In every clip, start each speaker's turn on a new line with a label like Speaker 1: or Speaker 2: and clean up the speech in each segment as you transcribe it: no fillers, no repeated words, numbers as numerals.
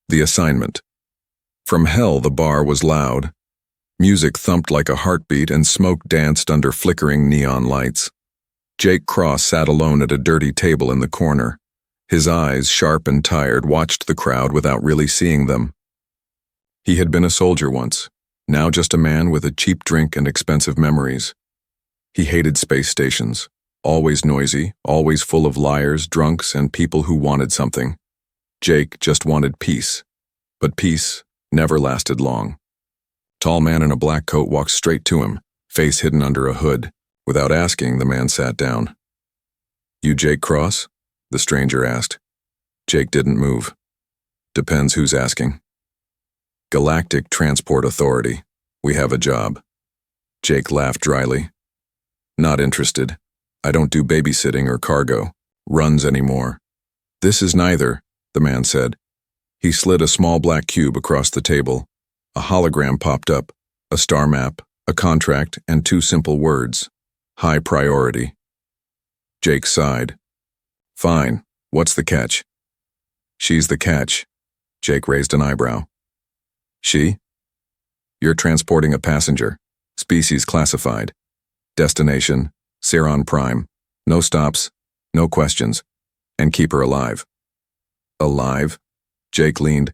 Speaker 1: The assignment. From hell the bar was loud. Music thumped like a heartbeat and smoke danced under flickering neon lights. Jake Cross sat alone at a dirty table in the corner. His eyes, sharp and tired, watched the crowd without really seeing them. He had been a soldier once, now just a man with a cheap drink and expensive memories. He hated space stations, always noisy, always full of liars, drunks, and people who wanted something. Jake just wanted peace, but peace never lasted long. Tall man in a black coat walked straight to him, face hidden under a hood. Without asking, the man sat down. "You Jake Cross?" the stranger asked. Jake didn't move. "Depends who's asking." "Galactic Transport Authority. We have a job." Jake laughed dryly. "Not interested. I don't do babysitting or cargo runs anymore." "This is neither," the man said. He slid a small black cube across the table. A hologram popped up, a star map, a contract, and two simple words: high priority. Jake sighed. "Fine. What's the catch?" "She's the catch." Jake raised an eyebrow. "She?" "You're transporting a passenger. Species classified. Destination, Ceron Prime. No stops, no questions. And keep her alive." "Alive?" Jake leaned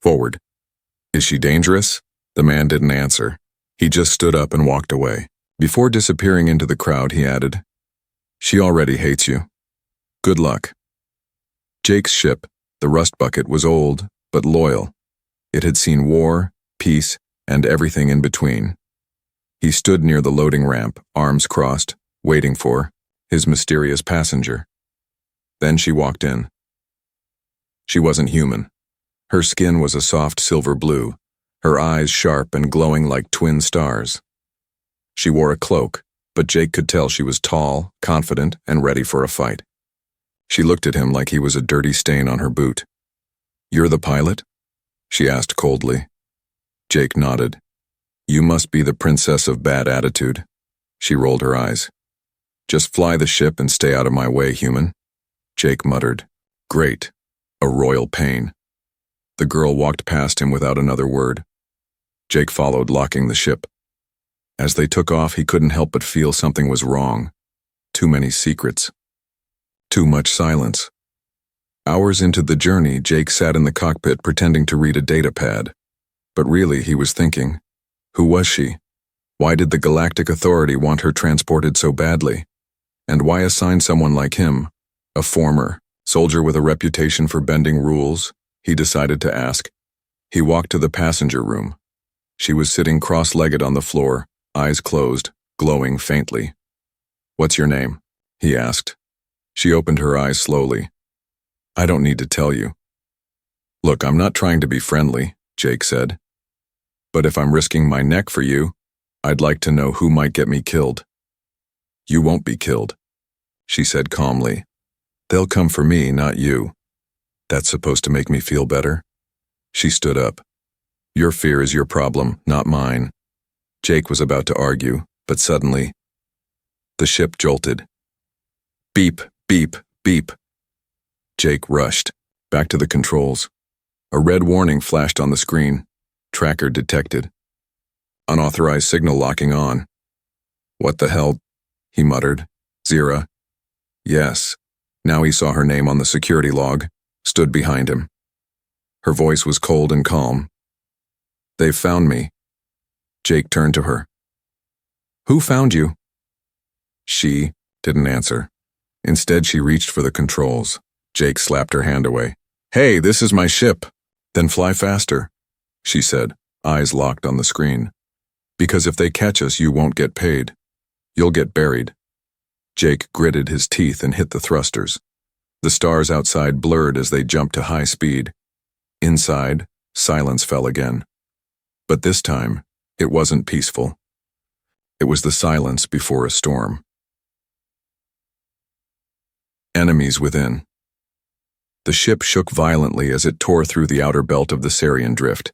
Speaker 1: forward. "Is she dangerous?" The man didn't answer. He just stood up and walked away. Before disappearing into the crowd, he added, "She already hates you. Good luck." Jake's ship, the Rust Bucket, was old, but loyal. It had seen war, peace, and everything in between. He stood near the loading ramp, arms crossed, waiting for his mysterious passenger. Then she walked in. She wasn't human. Her skin was a soft silver blue, her eyes sharp and glowing like twin stars. She wore a cloak, but Jake could tell she was tall, confident, and ready for a fight. She looked at him like he was a dirty stain on her boot. "You're the pilot?" she asked coldly. Jake nodded. "You must be the princess of bad attitude." She rolled her eyes. "Just fly the ship and stay out of my way, human." Jake muttered. "Great. A royal pain." The girl walked past him without another word. Jake followed, locking the ship. As they took off, he couldn't help but feel something was wrong. Too many secrets. Too much silence. Hours into the journey, Jake sat in the cockpit pretending to read a data pad. But really, he was thinking, who was she? Why did the Galactic Authority want her transported so badly? And why assign someone like him, a former soldier with a reputation for bending rules? He decided to ask. He walked to the passenger room. She was sitting cross-legged on the floor, eyes closed, glowing faintly. "What's your name?" he asked. She opened her eyes slowly. "I don't need to tell you." "Look, I'm not trying to be friendly," Jake said. "But if I'm risking my neck for you, I'd like to know who might get me killed." "You won't be killed," she said calmly. "They'll come for me, not you." "That's supposed to make me feel better?" She stood up. "Your fear is your problem, not mine." Jake was about to argue, but suddenly, the ship jolted. Beep, beep, beep. Jake rushed back to the controls. A red warning flashed on the screen. Tracker detected. Unauthorized signal locking on. "What the hell?" he muttered. "Zira?" "Yes." Now he saw her name on the security log, stood behind him. Her voice was cold and calm. "They've found me." Jake turned to her. "Who found you?" She didn't answer. Instead, she reached for the controls. Jake slapped her hand away. "Hey, this is my ship." "Then fly faster," she said, eyes locked on the screen. "Because if they catch us, you won't get paid. You'll get buried." Jake gritted his teeth and hit the thrusters. The stars outside blurred as they jumped to high speed. Inside, silence fell again. But this time, it wasn't peaceful. It was the silence before a storm. Enemies within. The ship shook violently as it tore through the outer belt of the Sarian Drift,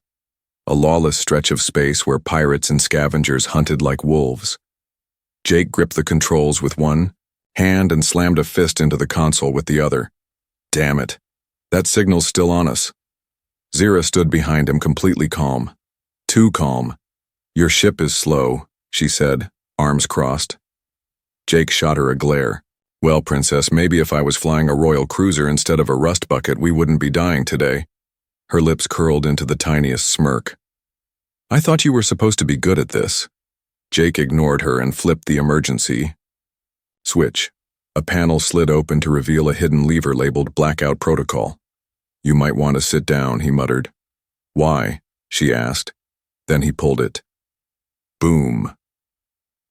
Speaker 1: a lawless stretch of space where pirates and scavengers hunted like wolves. Jake gripped the controls with one hand and slammed a fist into the console with the other. "Damn it. That signal's still on us." Zira stood behind him completely calm. Too calm. Your ship is slow, she said, arms crossed. Jake shot her a glare. Well, Princess, maybe if I was flying a royal cruiser instead of a rust bucket, we wouldn't be dying today. Her lips curled into the tiniest smirk. I thought you were supposed to be good at this. Jake ignored her and flipped the emergency switch. A panel slid open to reveal a hidden lever labeled Blackout Protocol. You might want to sit down, he muttered. Why? She asked. Then he pulled it. Boom.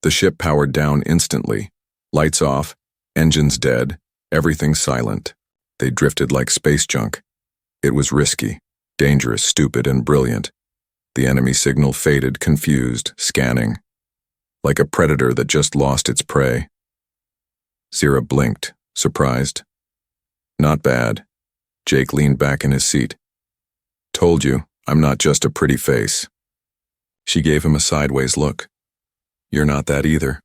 Speaker 1: The ship powered down instantly. Lights off, engines dead, everything silent. They drifted like space junk. It was risky, dangerous, stupid, and brilliant. The enemy signal faded, confused, scanning. Like a predator that just lost its prey. Zira blinked, surprised. Not bad. Jake leaned back in his seat. Told you, I'm not just a pretty face. She gave him a sideways look. You're not that either.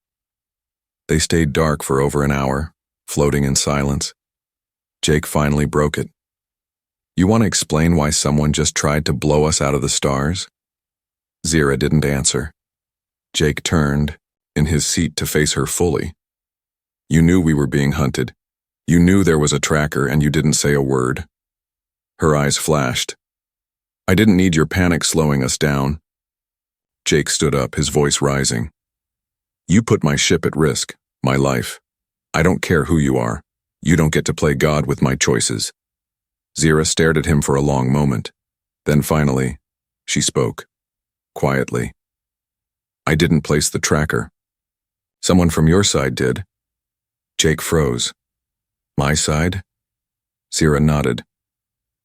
Speaker 1: They stayed dark for over an hour, floating in silence. Jake finally broke it. You want to explain why someone just tried to blow us out of the stars? Zira didn't answer. Jake turned, in his seat, to face her fully. You knew we were being hunted. You knew there was a tracker, and you didn't say a word. Her eyes flashed. I didn't need your panic slowing us down. Jake stood up, his voice rising. You put my ship at risk, my life. I don't care who you are. You don't get to play God with my choices. Zira stared at him for a long moment. Then finally, she spoke. Quietly. I didn't place the tracker. Someone from your side did. Jake froze. My side? Zira nodded.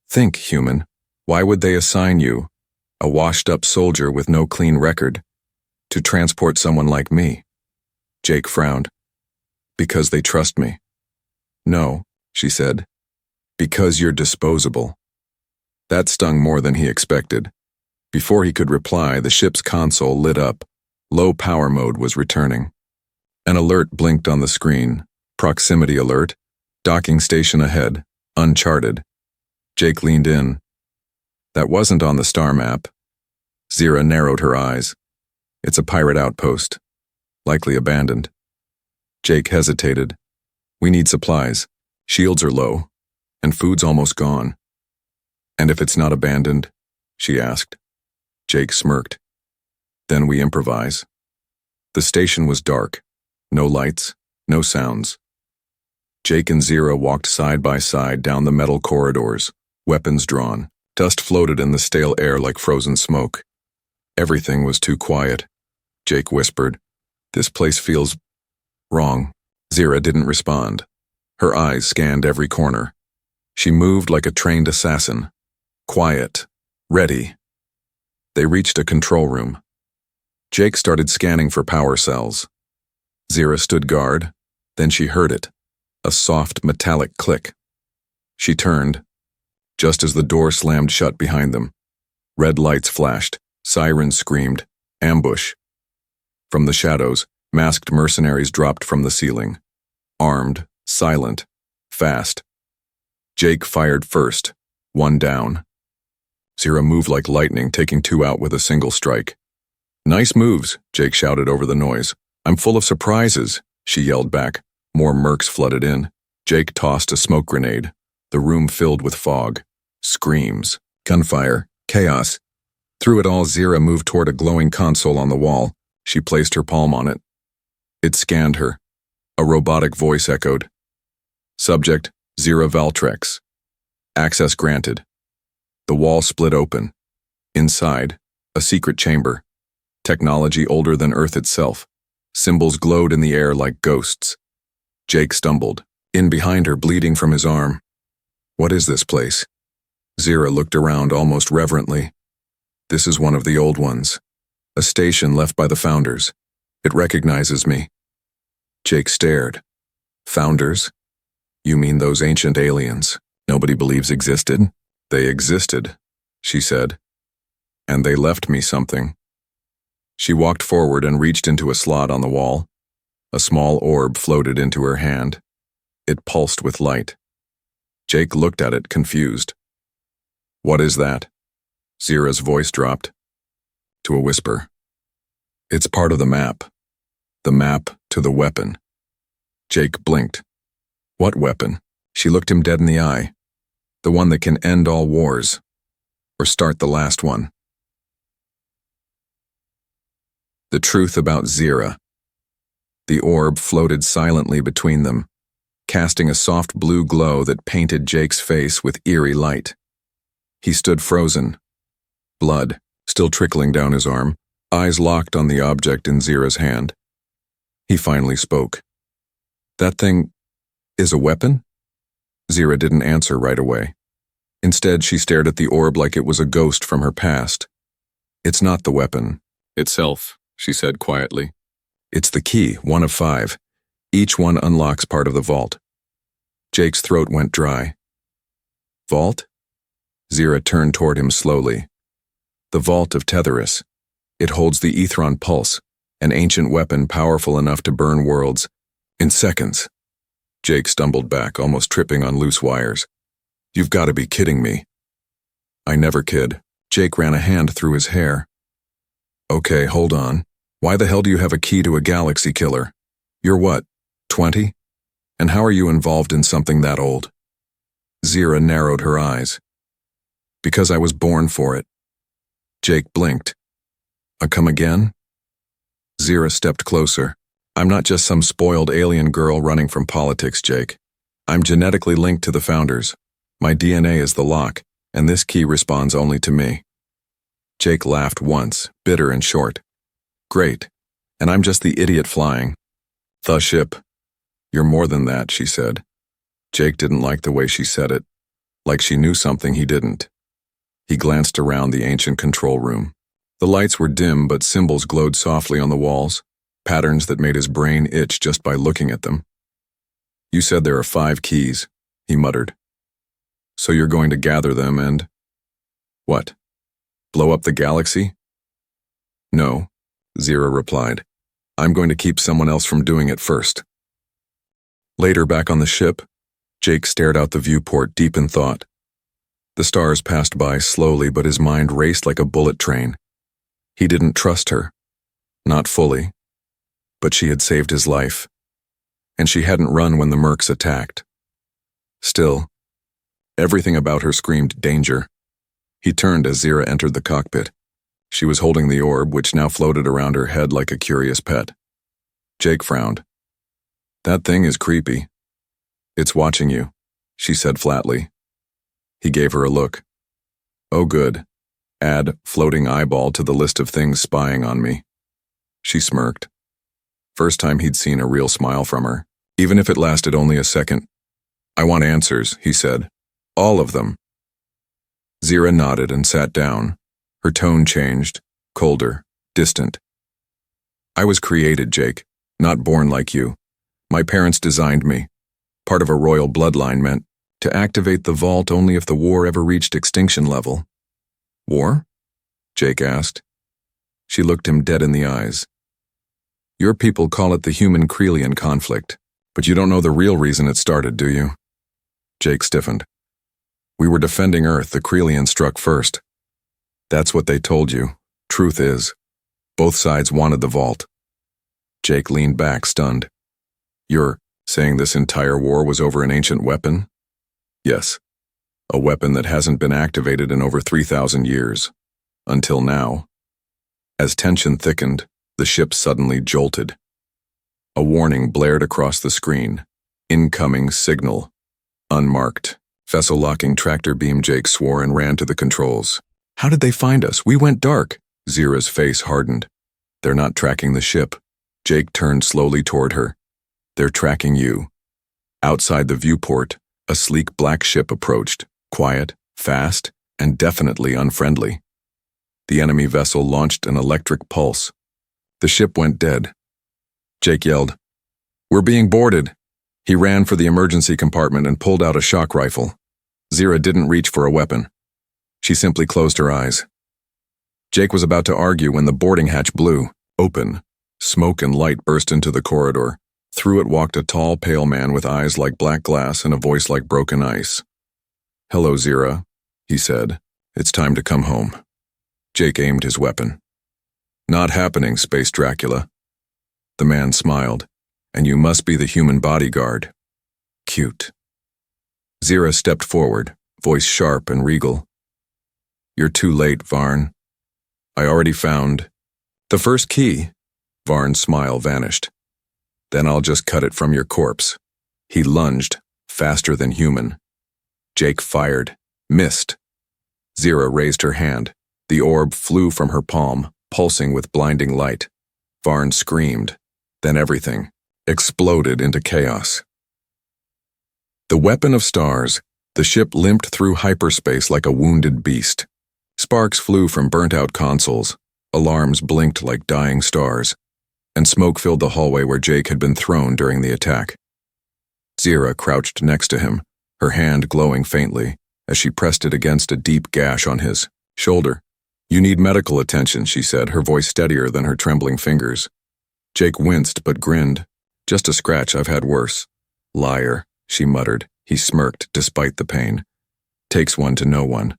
Speaker 1: Think, human. Why would they assign you, a washed-up soldier with no clean record, to transport someone like me? Jake frowned. Because they trust me. No, she said. Because you're disposable. That stung more than he expected. Before he could reply, the ship's console lit up. Low power mode was returning. An alert blinked on the screen. Proximity alert. Docking station ahead. Uncharted. Jake leaned in. That wasn't on the star map. Zira narrowed her eyes. It's a pirate outpost. Likely abandoned. Jake hesitated. We need supplies. Shields are low. And food's almost gone. And if it's not abandoned? She asked. Jake smirked. Then we improvise. The station was dark. No lights, no sounds. Jake and Zira walked side by side down the metal corridors, weapons drawn. Dust floated in the stale air like frozen smoke. Everything was too quiet. Jake whispered, This place feels wrong. Zira didn't respond. Her eyes scanned every corner. She moved like a trained assassin. Quiet. Ready. They reached a control room. Jake started scanning for power cells. Zira stood guard. Then she heard it. A soft, metallic click. She turned. Just as the door slammed shut behind them. Red lights flashed. Sirens screamed. Ambush. From the shadows, masked mercenaries dropped from the ceiling. Armed, silent, fast. Jake fired first. One down. Zira moved like lightning, taking two out with a single strike. Nice moves, Jake shouted over the noise. I'm full of surprises, she yelled back. More mercs flooded in. Jake tossed a smoke grenade. The room filled with fog. Screams. Gunfire. Chaos. Through it all, Zira moved toward a glowing console on the wall. She placed her palm on it. It scanned her. A robotic voice echoed. Subject, Zira Valtrex. Access granted. The wall split open. Inside, a secret chamber. Technology older than Earth itself. Symbols glowed in the air like ghosts. Jake stumbled, in behind her, bleeding from his arm. What is this place? Zira looked around almost reverently. This is one of the old ones. A station left by the founders. It recognizes me. Jake stared. Founders? You mean those ancient aliens nobody believes existed? They existed, she said. And they left me something. She walked forward and reached into a slot on the wall. A small orb floated into her hand. It pulsed with light. Jake looked at it, confused. What is that? Zira's voice dropped to a whisper. It's part of the map. The map to the weapon. Jake blinked. What weapon? She looked him dead in the eye. The one that can end all wars. Or start the last one. The truth about Zira. The orb floated silently between them, casting a soft blue glow that painted Jake's face with eerie light. He stood frozen, blood still trickling down his arm, eyes locked on the object in Zira's hand. He finally spoke. That thing is a weapon? Zira didn't answer right away. Instead, she stared at the orb like it was a ghost from her past. It's not the weapon itself, she said quietly. It's the key, one of 5. Each one unlocks part of the vault. Jake's throat went dry. Vault? Zira turned toward him slowly. The vault of Tetheris. It holds the Ethron Pulse, an ancient weapon powerful enough to burn worlds in seconds. Jake stumbled back, almost tripping on loose wires. You've got to be kidding me. I never kid. Jake ran a hand through his hair. Okay, hold on. Why the hell do you have a key to a galaxy killer? You're what, 20? And how are you involved in something that old? Zira narrowed her eyes. Because I was born for it. Jake blinked. Come again? Zira stepped closer. I'm not just some spoiled alien girl running from politics, Jake. I'm genetically linked to the founders. My DNA is the lock, and this key responds only to me. Jake laughed once, bitter and short. Great. And I'm just the idiot flying. The ship. You're more than that, she said. Jake didn't like the way she said it, like she knew something he didn't. He glanced around the ancient control room. The lights were dim, but symbols glowed softly on the walls, patterns that made his brain itch just by looking at them. You said there are 5 keys, he muttered. So you're going to gather them and… What? Blow up the galaxy? No, Zira replied. I'm going to keep someone else from doing it first. Later, back on the ship, Jake stared out the viewport deep in thought. The stars passed by slowly, but his mind raced like a bullet train. He didn't trust her. Not fully. But she had saved his life. And she hadn't run when the mercs attacked. Still, everything about her screamed danger. He turned as Zira entered the cockpit. She was holding the orb, which now floated around her head like a curious pet. Jake frowned. That thing is creepy. It's watching you, she said flatly. He gave her a look. Oh good. Add floating eyeball to the list of things spying on me. She smirked. First time he'd seen a real smile from her, even if it lasted only a second. I want answers, he said. All of them. Zira nodded and sat down. Her tone changed, colder, distant. I was created, Jake, not born like you. My parents designed me. Part of a royal bloodline meant to activate the vault only if the war ever reached extinction level. War? Jake asked. She looked him dead in the eyes. Your people call it the human-Krelian conflict, but you don't know the real reason it started, do you? Jake stiffened. We were defending Earth, the Krelians struck first. That's what they told you. Truth is, both sides wanted the vault. Jake leaned back, stunned. You're saying this entire war was over an ancient weapon? Yes. A weapon that hasn't been activated in over 3,000 years. Until now. As tension thickened, the ship suddenly jolted. A warning blared across the screen. Incoming signal. Unmarked. Vessel-locking tractor beam, Jake swore and ran to the controls. How did they find us? We went dark. Zira's face hardened. They're not tracking the ship. Jake turned slowly toward her. They're tracking you. Outside the viewport, a sleek black ship approached, quiet, fast, and definitely unfriendly. The enemy vessel launched an electric pulse. The ship went dead. Jake yelled, We're being boarded. He ran for the emergency compartment and pulled out a shock rifle. Zira didn't reach for a weapon. She simply closed her eyes. Jake was about to argue when the boarding hatch blew, open. Smoke and light burst into the corridor. Through it walked a tall, pale man with eyes like black glass and a voice like broken ice. Hello, Zira, he said. It's time to come home. Jake aimed his weapon. Not happening, Space Dracula. The man smiled. And you must be the human bodyguard. Cute. Zira stepped forward, voice sharp and regal. You're too late, Varn. I already found the first key. Varn's smile vanished. Then I'll just cut it from your corpse. He lunged, faster than human. Jake fired, missed. Zira raised her hand. The orb flew from her palm, pulsing with blinding light. Varn screamed. Then everything exploded into chaos. The weapon of stars, the ship limped through hyperspace like a wounded beast. Sparks flew from burnt-out consoles, alarms blinked like dying stars, and smoke filled the hallway where Jake had been thrown during the attack. Zira crouched next to him, her hand glowing faintly as she pressed it against a deep gash on his shoulder. You need medical attention, she said, her voice steadier than her trembling fingers. Jake winced but grinned. Just a scratch, I've had worse. Liar, she muttered. He smirked despite the pain. Takes one to know one.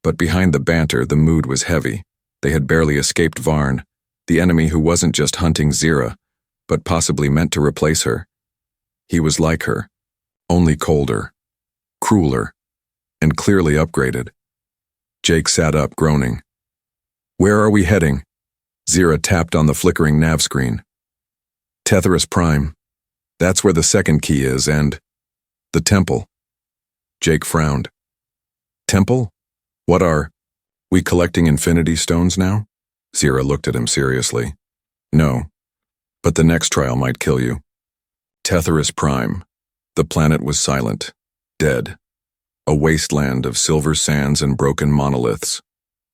Speaker 1: But behind the banter, the mood was heavy. They had barely escaped Varn, the enemy who wasn't just hunting Zira, but possibly meant to replace her. He was like her, only colder, crueler, and clearly upgraded. Jake sat up, groaning. Where are we heading? Zira tapped on the flickering nav screen. Tethyrus Prime. That's where the second key is, and the temple. Jake frowned. Temple? What are we collecting infinity stones now? Zira looked at him seriously. No, but the next trial might kill you. Tethyrus Prime. The planet was silent, dead. A wasteland of silver sands and broken monoliths.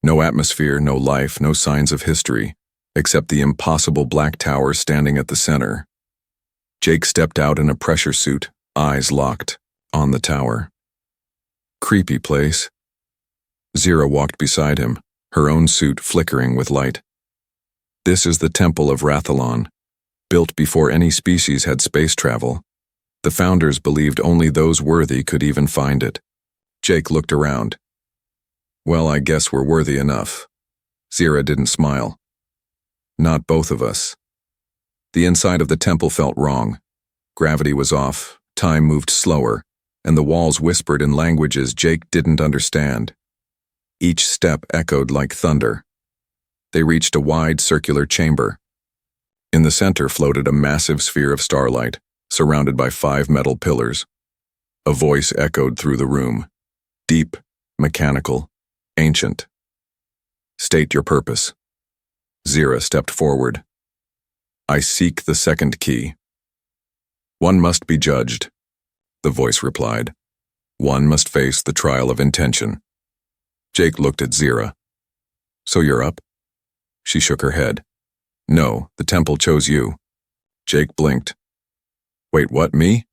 Speaker 1: No atmosphere, no life, no signs of history, except the impossible black tower standing at the center. Jake stepped out in a pressure suit, eyes locked, on the tower. Creepy place. Zira walked beside him, her own suit flickering with light. This is the Temple of Rathalon, built before any species had space travel. The founders believed only those worthy could even find it. Jake looked around. Well, I guess we're worthy enough. Zira didn't smile. Not both of us. The inside of the temple felt wrong. Gravity was off, time moved slower, and the walls whispered in languages Jake didn't understand. Each step echoed like thunder. They reached a wide circular chamber. In the center floated a massive sphere of starlight, surrounded by 5 metal pillars. A voice echoed through the room. Deep, mechanical, ancient. State your purpose. Zira stepped forward. I seek the second key. One must be judged, the voice replied. One must face the trial of intention. Jake looked at Zira. So you're up? She shook her head. No, the temple chose you. Jake blinked. Wait, what, me?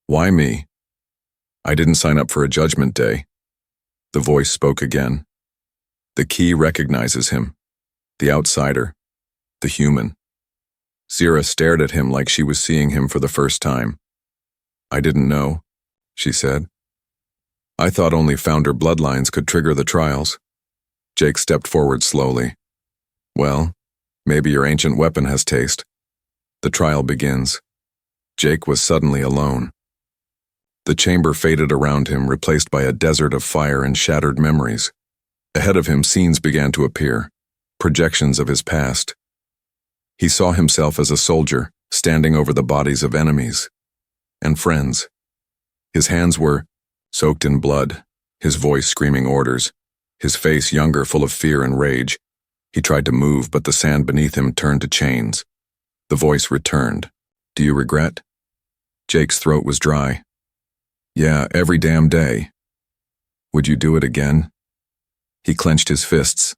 Speaker 1: Why me? I didn't sign up for a judgment day. The voice spoke again. The key recognizes him. The outsider. The human. Zira stared at him like she was seeing him for the first time. I didn't know, she said. I thought only founder bloodlines could trigger the trials. Jake stepped forward slowly. Well, maybe your ancient weapon has taste. The trial begins. Jake was suddenly alone. The chamber faded around him, replaced by a desert of fire and shattered memories. Ahead of him, scenes began to appear, projections of his past. He saw himself as a soldier, standing over the bodies of enemies and friends. His hands were soaked in blood, his voice screaming orders, his face younger, full of fear and rage. He tried to move, but the sand beneath him turned to chains. The voice returned. Do you regret? Jake's throat was dry. Yeah, every damn day. Would you do it again? He clenched his fists.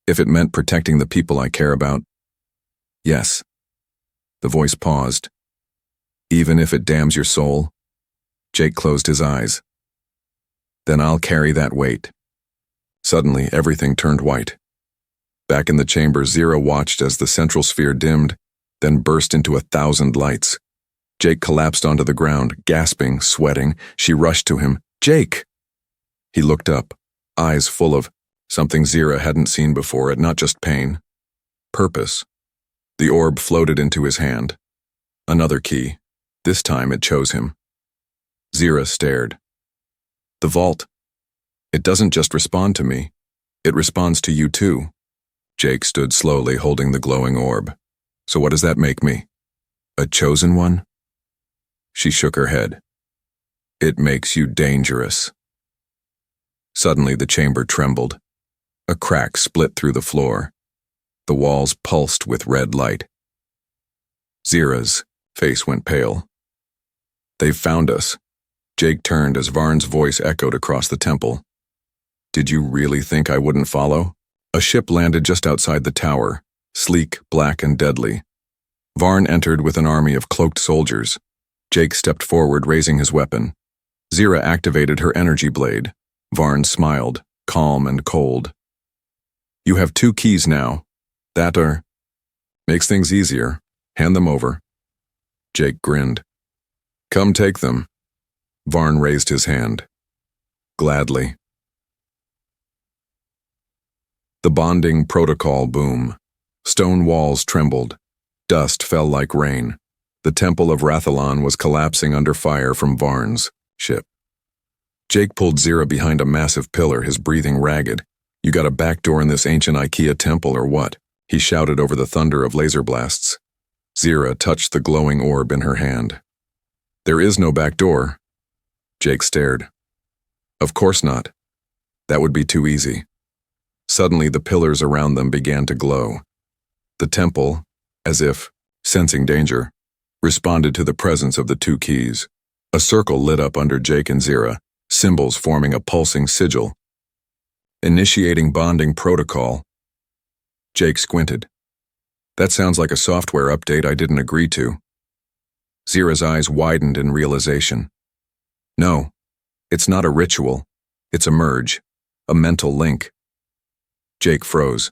Speaker 1: If it meant protecting the people I care about. Yes. The voice paused. Even if it damns your soul? Jake closed his eyes. Then I'll carry that weight. Suddenly, everything turned white. Back in the chamber, Zira watched as the central sphere dimmed, then burst into 1,000 lights. Jake collapsed onto the ground, gasping, sweating. She rushed to him. Jake! He looked up, eyes full of Something Zira hadn't seen before, and not just pain. Purpose. The orb floated into his hand. Another key. This time it chose him. Zira stared. The vault. It doesn't just respond to me. It responds to you too. Jake stood slowly, holding the glowing orb. So what does that make me? A chosen one? She shook her head. It makes you dangerous. Suddenly the chamber trembled. A crack split through the floor. The walls pulsed with red light. Zira's face went pale. They've found us. Jake turned as Varn's voice echoed across the temple. Did you really think I wouldn't follow? A ship landed just outside the tower, sleek, black, and deadly. Varn entered with an army of cloaked soldiers. Jake stepped forward, raising his weapon. Zira activated her energy blade. Varn smiled, calm and cold. You have 2 keys now. That makes things easier. Hand them over. Jake grinned. Come take them. Varn raised his hand. Gladly. The bonding protocol boom. Stone walls trembled. Dust fell like rain. The temple of Rathalon was collapsing under fire from Varn's ship. Jake pulled Zira behind a massive pillar, his breathing ragged. You got a back door in this ancient IKEA temple or what? He shouted over the thunder of laser blasts. Zira touched the glowing orb in her hand. There is no back door. Jake stared. Of course not. That would be too easy. Suddenly the pillars around them began to glow. The temple, as if sensing danger, responded to the presence of the 2 keys. A circle lit up under Jake and Zira, symbols forming a pulsing sigil. Initiating bonding protocol. Jake squinted. That sounds like a software update I didn't agree to. Zira's eyes widened in realization. No, it's not a ritual. It's a merge, a mental link. Jake froze.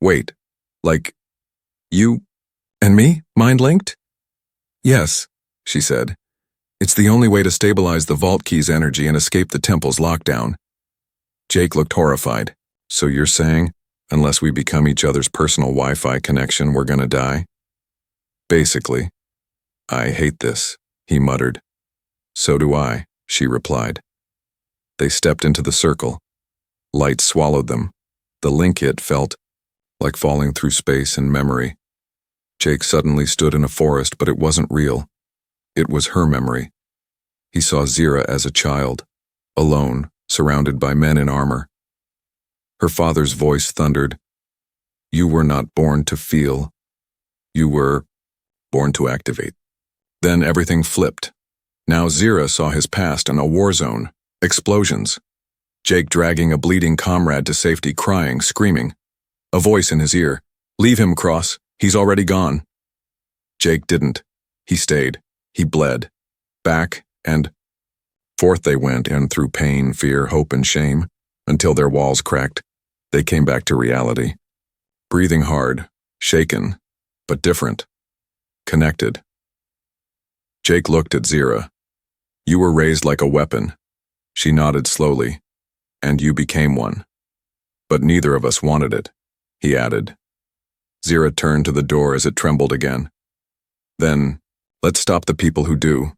Speaker 1: Wait, like, you and me, mind-linked? Yes, she said. It's the only way to stabilize the vault key's energy and escape the temple's lockdown. Jake looked horrified. So you're saying, unless we become each other's personal Wi-Fi connection, we're gonna die? Basically. I hate this, he muttered. So do I, she replied. They stepped into the circle. Light swallowed them. The link hit felt like falling through space and memory. Jake suddenly stood in a forest, but it wasn't real. It was her memory. He saw Zira as a child, alone, surrounded by men in armor. Her father's voice thundered, You were not born to feel. You were born to activate. Then everything flipped. Now Zira saw his past in a war zone, explosions. Jake dragging a bleeding comrade to safety, crying, screaming. A voice in his ear, Leave him, Cross, he's already gone. Jake didn't. He stayed. He bled. Back and forth they went, and through pain, fear, hope, and shame, until their walls cracked. They came back to reality. Breathing hard, shaken, but different. Connected. Jake looked at Zira. You were raised like a weapon. She nodded slowly. And you became one. But neither of us wanted it, he added. Zira turned to the door as it trembled again. Then, let's stop the people who do.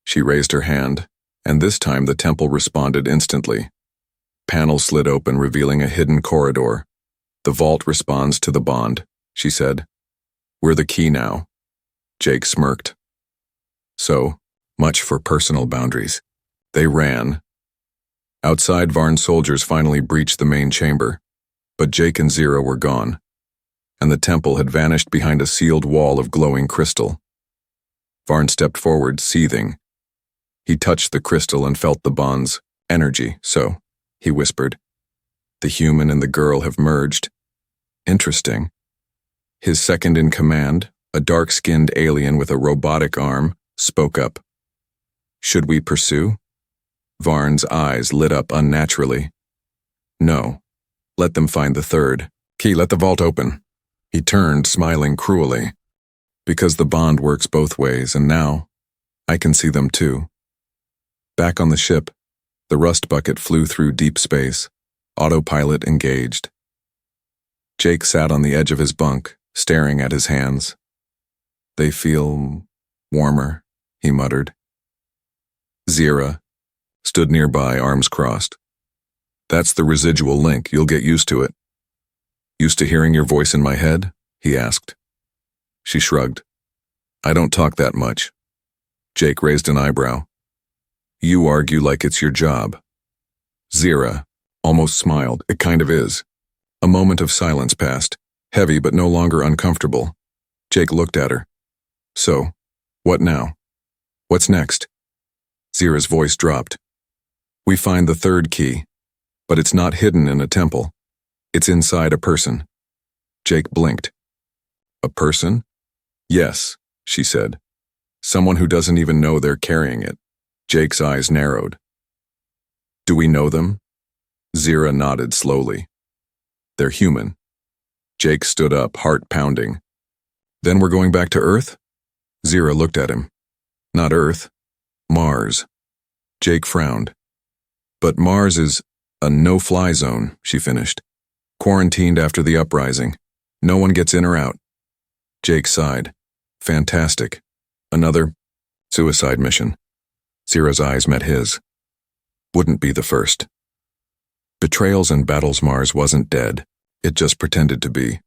Speaker 1: She raised her hand, and this time the temple responded instantly. Panels slid open, revealing a hidden corridor. The vault responds to the bond, she said. We're the key now. Jake smirked. So, much for personal boundaries. They ran. Outside, Varn's soldiers finally breached the main chamber, but Jake and Zira were gone, and the temple had vanished behind a sealed wall of glowing crystal. Varn stepped forward, seething. He touched the crystal and felt the bond's energy. So, he whispered, the human and the girl have merged. Interesting. His second in command, a dark-skinned alien with a robotic arm, spoke up. Should we pursue? Varn's eyes lit up unnaturally. No. Let them find the third. Key, let the vault open. He turned, smiling cruelly. Because the bond works both ways, and now, I can see them too. Back on the ship, the rust bucket flew through deep space. Autopilot engaged. Jake sat on the edge of his bunk, staring at his hands. They feel warmer, he muttered. Zira stood nearby, arms crossed. That's the residual link, you'll get used to it. Used to hearing your voice in my head? He asked. She shrugged. I don't talk that much. Jake raised an eyebrow. You argue like it's your job. Zira almost smiled. It kind of is. A moment of silence passed, heavy but no longer uncomfortable. Jake looked at her. So, what now? What's next? Zira's voice dropped. We find the third key, but it's not hidden in a temple. It's inside a person. Jake blinked. A person? Yes, she said. Someone who doesn't even know they're carrying it. Jake's eyes narrowed. Do we know them? Zira nodded slowly. They're human. Jake stood up, heart pounding. Then we're going back to Earth? Zira looked at him. Not Earth. Mars. Jake frowned. But Mars is a no-fly zone, she finished. Quarantined after the uprising. No one gets in or out. Jake sighed. Fantastic. Another suicide mission. Zira's eyes met his. Wouldn't be the first. Betrayals and battles. Mars wasn't dead. It just pretended to be.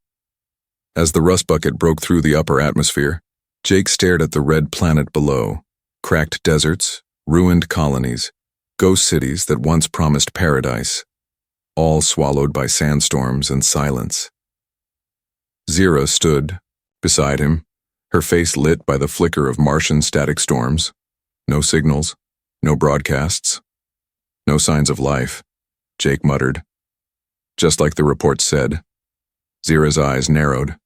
Speaker 1: As the rust bucket broke through the upper atmosphere, Jake stared at the red planet below. Cracked deserts, ruined colonies, ghost cities that once promised paradise, all swallowed by sandstorms and silence. Zira stood beside him, her face lit by the flicker of Martian static storms. No signals, no broadcasts, no signs of life. Jake muttered. Just like the report said. Zira's eyes narrowed.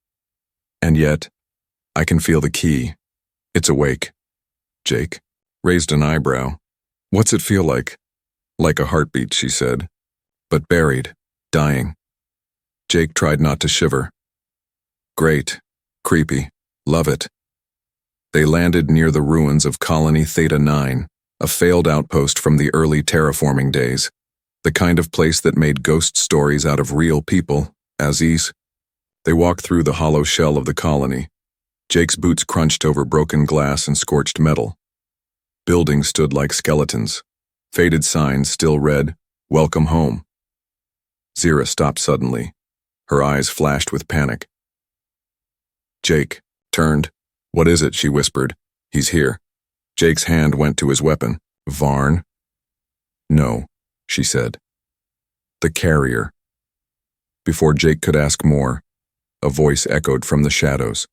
Speaker 1: And yet, I can feel the key. It's awake. Jake raised an eyebrow. What's it feel like? Like a heartbeat, she said. But buried, dying. Jake tried not to shiver. Great. Creepy. Love it. They landed near the ruins of Colony Theta 9, a failed outpost from the early terraforming days. The kind of place that made ghost stories out of real people, Aziz. They walked through the hollow shell of the colony. Jake's boots crunched over broken glass and scorched metal. Buildings stood like skeletons. Faded signs still read, Welcome home. Zira stopped suddenly. Her eyes flashed with panic. Jake turned. What is it? She whispered. He's here. Jake's hand went to his weapon. Varn? No, she said. The carrier. Before Jake could ask more, a voice echoed from the shadows.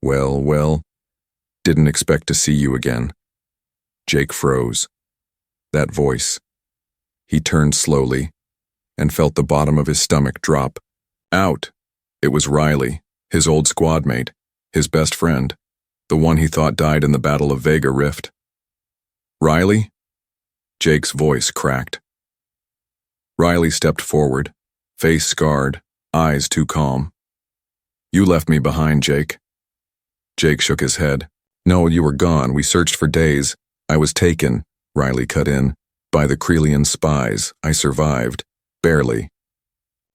Speaker 1: Well, didn't expect to see you again. Jake froze. That voice. He turned slowly and felt the bottom of his stomach drop. Out. It was Riley, his old squad mate, his best friend, the one he thought died in the Battle of Vega Rift. Riley? Jake's voice cracked. Riley stepped forward, face scarred, eyes too calm. You left me behind, Jake. Jake shook his head. No, you were gone. We searched for days. I was taken, Riley cut in, by the Krelian spies. I survived. Barely.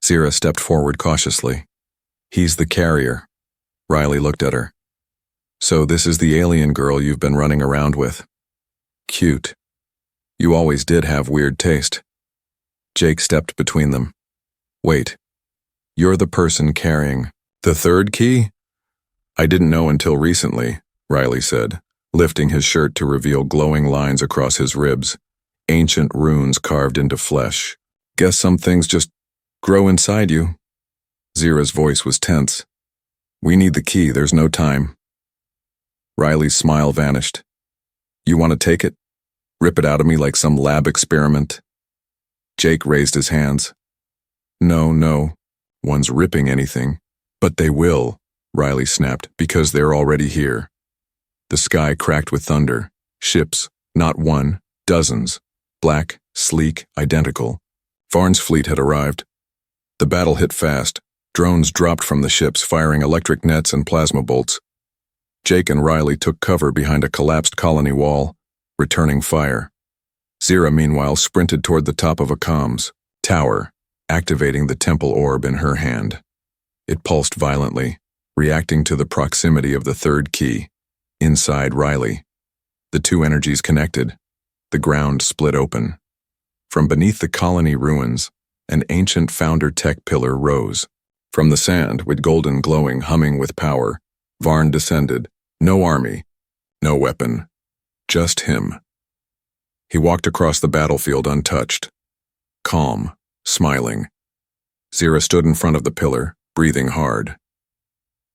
Speaker 1: Zira stepped forward cautiously. He's the carrier. Riley looked at her. So this is the alien girl you've been running around with. Cute. You always did have weird taste. Jake stepped between them. Wait. You're the person carrying the third key? I didn't know until recently, Riley said, lifting his shirt to reveal glowing lines across his ribs, ancient runes carved into flesh. Guess some things just grow inside you. Zira's voice was tense. We need the key, there's no time. Riley's smile vanished. You want to take it? Rip it out of me like some lab experiment? Jake raised his hands. No one's ripping anything. But they will, Riley snapped, because they're already here. The sky cracked with thunder. Ships, not one, dozens. Black, sleek, identical. Varn's fleet had arrived. The battle hit fast. Drones dropped from the ships, firing electric nets and plasma bolts. Jake and Riley took cover behind a collapsed colony wall, returning fire. Zira, meanwhile, sprinted toward the top of a comms. Tower, activating the temple orb in her hand. It pulsed violently, reacting to the proximity of the third key. Inside Riley. The two energies connected. The ground split open. From beneath the colony ruins, an ancient founder tech pillar rose. From the sand, with golden glowing humming with power, Varn descended. No army, no weapon, just him. He walked across the battlefield untouched. Calm, smiling. Zira stood in front of the pillar, breathing hard.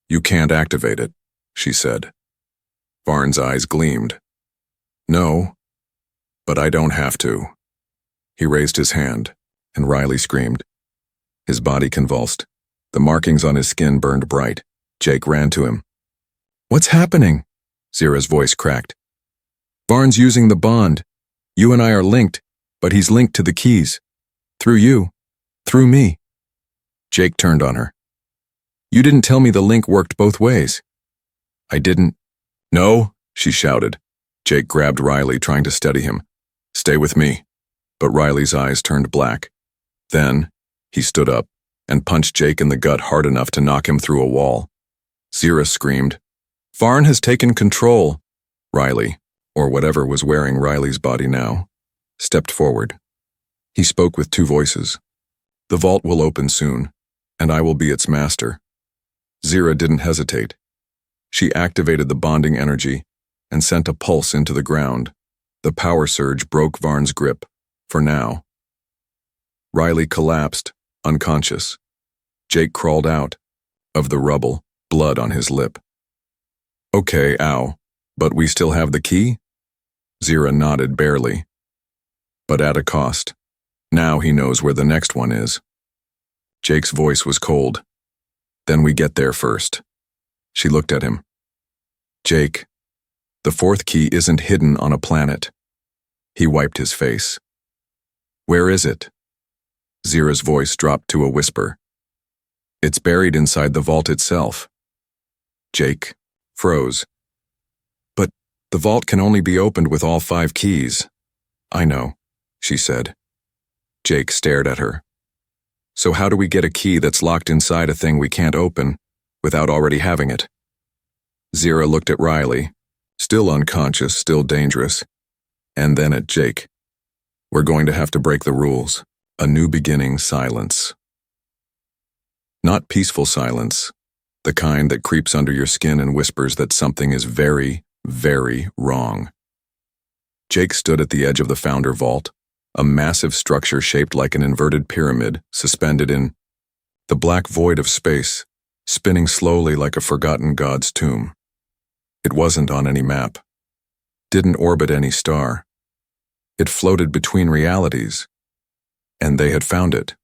Speaker 1: "You can't activate it," she said. Varn's eyes gleamed. "No, but I don't have to." He raised his hand, and Riley screamed. His body convulsed. The markings on his skin burned bright. Jake ran to him. "What's happening?" Zira's voice cracked. "Varn's using the bond. You and I are linked, but he's linked to the keys. Through you. Through me." Jake turned on her. "You didn't tell me the link worked both ways." "I didn't." "No," she shouted. Jake grabbed Riley, trying to steady him. "Stay with me." But Riley's eyes turned black. Then, he stood up and punched Jake in the gut hard enough to knock him through a wall. Zira screamed. "Varn has taken control." Riley, or whatever was wearing Riley's body now, stepped forward. He spoke with two voices. "The vault will open soon, and I will be its master." Zira didn't hesitate. She activated the bonding energy and sent a pulse into the ground. The power surge broke Varn's grip, for now. Riley collapsed, unconscious. Jake crawled out of the rubble, blood on his lip. "Okay, ow, but we still have the key?" Zira nodded barely. "But at a cost. Now he knows where the next one is." Jake's voice was cold. "Then we get there first." She looked at him. "Jake, the fourth key isn't hidden on a planet." He wiped his face. "Where is it?" Zira's voice dropped to a whisper. "It's buried inside the vault itself." Jake froze. "But the vault can only be opened with all 5 keys." "I know," she said. Jake stared at her. "So how do we get a key that's locked inside a thing we can't open without already having it?" Zira looked at Riley, still unconscious, still dangerous, and then at Jake. "We're going to have to break the rules. A new beginning silence." Not peaceful silence, the kind that creeps under your skin and whispers that something is very, very wrong. Jake stood at the edge of the founder vault, a massive structure shaped like an inverted pyramid suspended in the black void of space, spinning slowly like a forgotten god's tomb. It wasn't on any map. Didn't orbit any star. It floated between realities, and they had found it.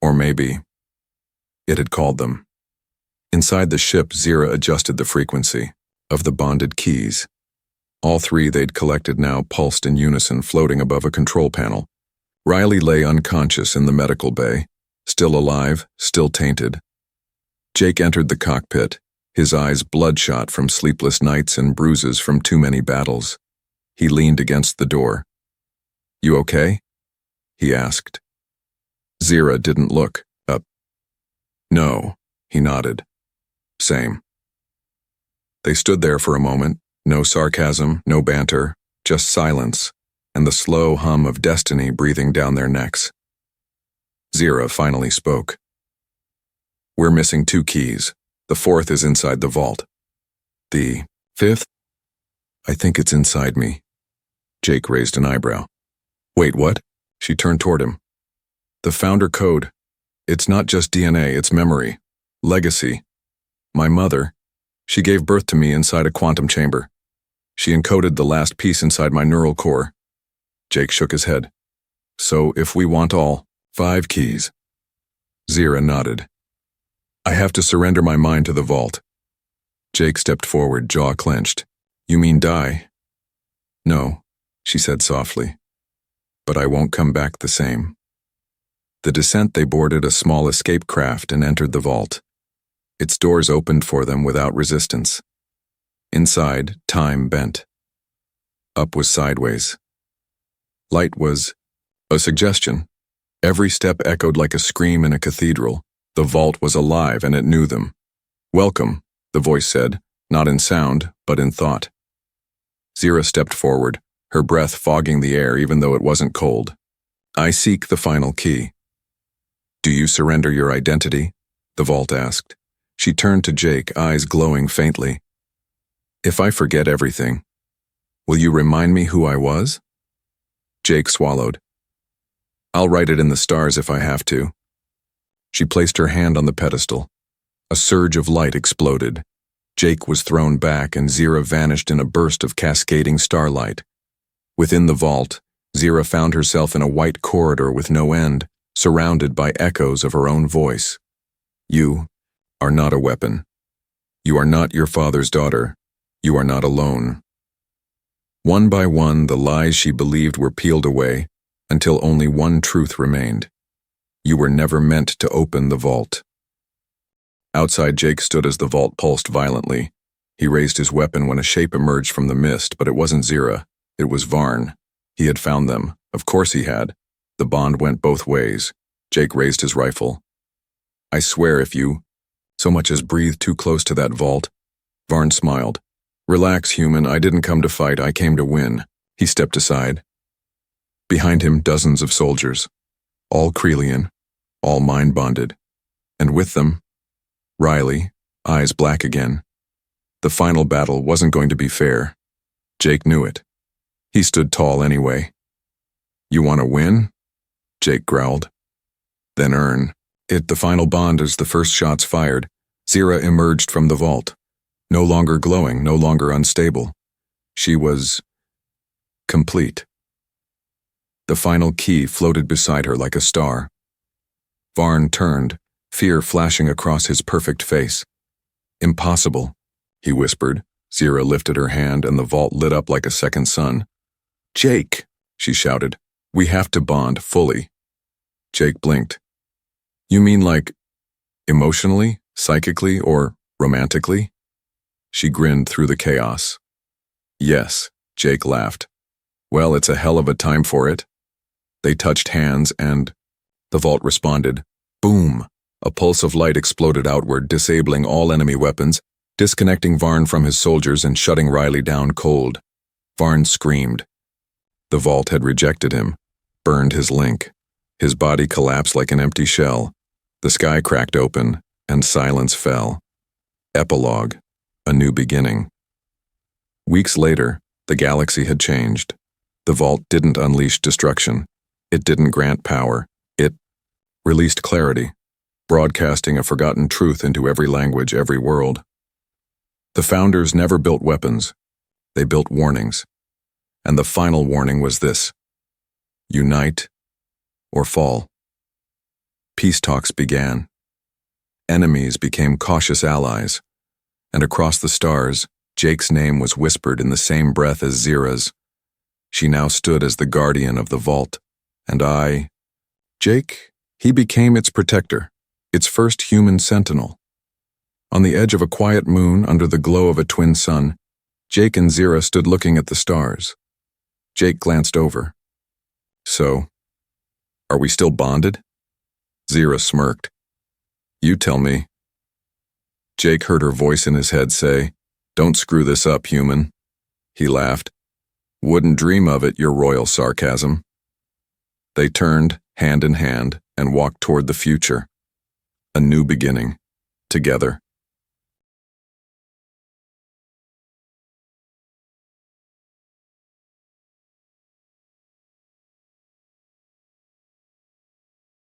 Speaker 1: Or maybe it had called them. Inside the ship, Zira adjusted the frequency of the bonded keys. All 3 they'd collected now pulsed in unison, floating above a control panel. Riley lay unconscious in the medical bay, still alive, still tainted. Jake entered the cockpit, his eyes bloodshot from sleepless nights and bruises from too many battles. He leaned against the door. "You okay?" he asked. Zira didn't look up. "No," he nodded. "Same." They stood there for a moment, no sarcasm, no banter, just silence, and the slow hum of destiny breathing down their necks. Zira finally spoke. "We're missing 2 keys. The 4th is inside the vault." "The 5th? "I think it's inside me." Jake raised an eyebrow. "Wait, what?" She turned toward him. "The founder code. It's not just DNA, it's memory. Legacy. My mother, she gave birth to me inside a quantum chamber. She encoded the last piece inside my neural core." Jake shook his head. "So if we want all 5 keys?" Zira nodded. "I have to surrender my mind to the vault." Jake stepped forward, jaw clenched. "You mean die?" "No," she said softly. "But I won't come back the same." The descent, they boarded a small escape craft and entered the vault. Its doors opened for them without resistance. Inside, time bent. Up was sideways. Light was a suggestion. Every step echoed like a scream in a cathedral. The vault was alive and it knew them. "Welcome," the voice said, not in sound, but in thought. Zira stepped forward, her breath fogging the air even though it wasn't cold. "I seek the final key." "Do you surrender your identity?" the vault asked. She turned to Jake, eyes glowing faintly. "If I forget everything, will you remind me who I was?" Jake swallowed. "I'll write it in the stars if I have to." She placed her hand on the pedestal. A surge of light exploded. Jake was thrown back and Zira vanished in a burst of cascading starlight. Within the vault, Zira found herself in a white corridor with no end, surrounded by echoes of her own voice. "You are not a weapon. You are not your father's daughter. You are not alone." One by one, the lies she believed were peeled away, until only one truth remained. You were never meant to open the vault. Outside, Jake stood as the vault pulsed violently. He raised his weapon when a shape emerged from the mist, but it wasn't Zira. It was Varn. He had found them. Of course he had. The bond went both ways. Jake raised his rifle. "I swear if you so much as breathe too close to that vault." Varn smiled. "Relax, human. I didn't come to fight. I came to win." He stepped aside. Behind him, dozens of soldiers. All Krelian, all mind-bonded. And with them, Riley, eyes black again. The final battle wasn't going to be fair. Jake knew it. He stood tall anyway. "You want to win?" Jake growled. "Then earn it." The final bond as the first shots fired. Zira emerged from the vault. No longer glowing, no longer unstable. She was complete. The final key floated beside her like a star. Varn turned, fear flashing across his perfect face. "Impossible," he whispered. Zira lifted her hand and the vault lit up like a second sun. "Jake," she shouted, "we have to bond fully." Jake blinked. "You mean like emotionally, psychically, or romantically?" She grinned through the chaos. "Yes," Jake laughed. "Well, it's a hell of a time for it." They touched hands and the vault responded. Boom! A pulse of light exploded outward, disabling all enemy weapons, disconnecting Varn from his soldiers and shutting Riley down cold. Varn screamed. The vault had rejected him, burned his link. His body collapsed like an empty shell. The sky cracked open, and silence fell. Epilogue, a new beginning. Weeks later, the galaxy had changed. The vault didn't unleash destruction. It didn't grant power. It released clarity, broadcasting a forgotten truth into every language, every world. The founders never built weapons. They built warnings. And the final warning was this: unite or fall. Peace talks began. Enemies became cautious allies. And across the stars, Jake's name was whispered in the same breath as Zira's. She now stood as the guardian of the vault. And Jake, he became its protector, its first human sentinel. On the edge of a quiet moon under the glow of a twin sun, Jake and Zira stood looking at the stars. Jake glanced over. "So, are we still bonded?" Zira smirked. "You tell me." Jake heard her voice in his head say, "Don't screw this up, human." He laughed. "Wouldn't dream of it, your royal sarcasm." They turned, hand in hand, and walked toward the future. A new beginning, together.